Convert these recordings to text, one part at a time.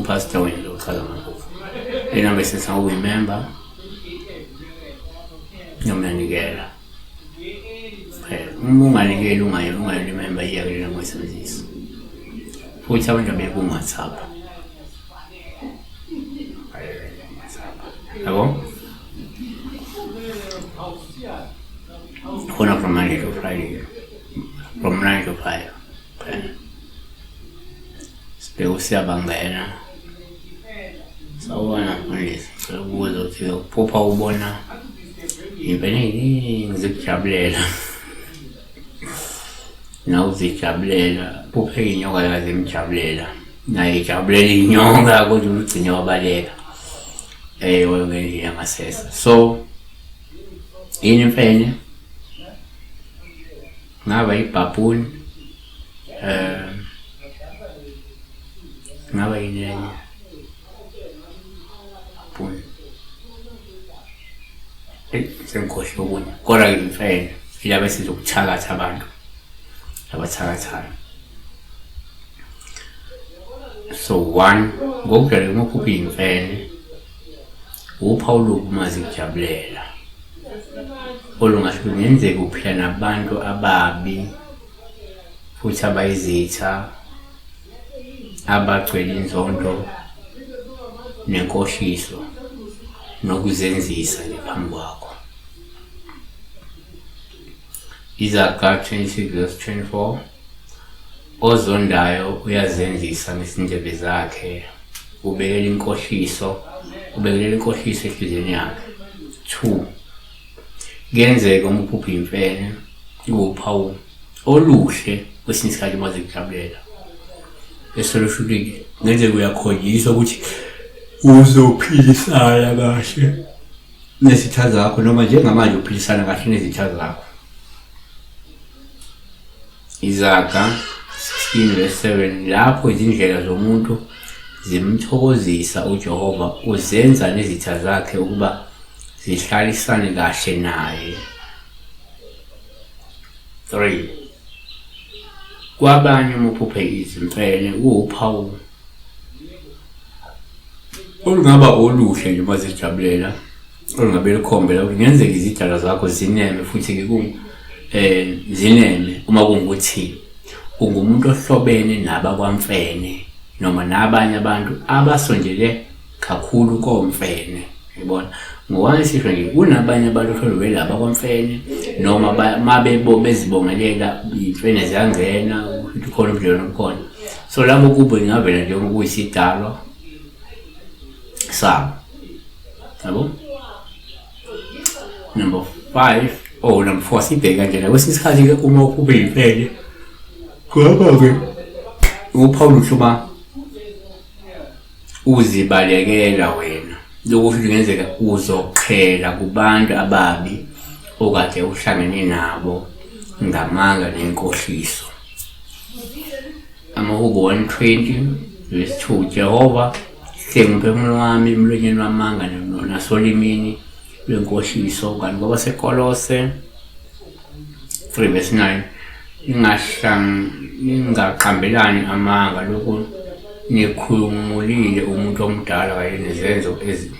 pastor wenu uchaza amaphupho. Yena bese sawumember nomanikela. Uma unganikeli ungayimember iyakela ngokusebenzisa. Futhi abantu abekho WhatsApp. Yabo? Khona from Monday to Friday. From 9 to 5. Sibheke siyabangena. Sawubona manje sokubuza ukuthi uphupha ubona ibeningi ngizikujabulela. Nawu zijabulela uphupha inyoka yazi imjabulela. Naye ijabulela inyoka kodwa ugcine wabaleka. Wonke ngasesa. So yini mfene ngaba ibhabhuni ngaba yini bhabhuni sengikhohle okunye kodwa ngimfene ilabe sizokuthakatha abantu abathakathayo. So one ngokujwayele ukuphupha imfene uphawu uma zijabulela olungasho kungenzeka uphila nabantu ababi futhi abayizitha abagcwele inzondo nenkoshiso nokuzenzisa ngaphambi kwakho. Izaga 26:24 ozondayo uyazenzisa ngesindebe zakhe ubekelela inkoshiso ehliziyweni yakhe. 2 kuyenzeka uma uphupha imfene kuwuphawu oluhle kwesinye isikhathi uma zikujabulela. Esolusho ukuthi ngenzeka uyakhonyiswa ukuthi uzophilisana kahle nezitha zakho noma njengamanje uphilisana kahle nezitha zakho. Izaga 16:7 lapho izindlela zomuntu zimthokozisa uJehova uzenza nezitha zakhe ukuba zihlalisane kahle naye. 3 kwabanye umuphuphe izimfene kuwuphawu olungaba oluhle nje mazijabulela olungabe likhombela ukuthi ngenzeka izidala zakho zineme futhi zineme uma kungukuthi ungumuntu ohlobene nabakwamfene noma nabanye abantu abasondele kakhulu komfene. Yibona ngoba sisho nje kunabanye abantu ohlobene labakwamfene noma mabe bezibongelela imfene ziyangena ukuthi khona ubudlelwano bukhona. So labo kube ngavela nje ukuyisidalwa sabo. Yabo? Number 4 sibheka nje la kwesinye isikhathi ke uma uphupha imfene kungaba ke uphawu hluba uzibalekela wena lokusho kungenzeka uzoqhela kubantu ababi okade uhlangene nabo ngamanga nenkohliso. Amahubo 1:20 Jehova hlengiphe wami emlonyeni wamanga nasolimini lwenkohliso kanti ngoba seKolose 3:9 ingaqambelani amanga lokhu nikhulumulile umuntu omdala kanye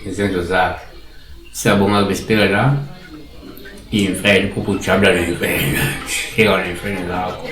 nezenzo zakhe. Siyabonga besibheka la imfene uphupha ujabula nemfene hleka nemfene zakho.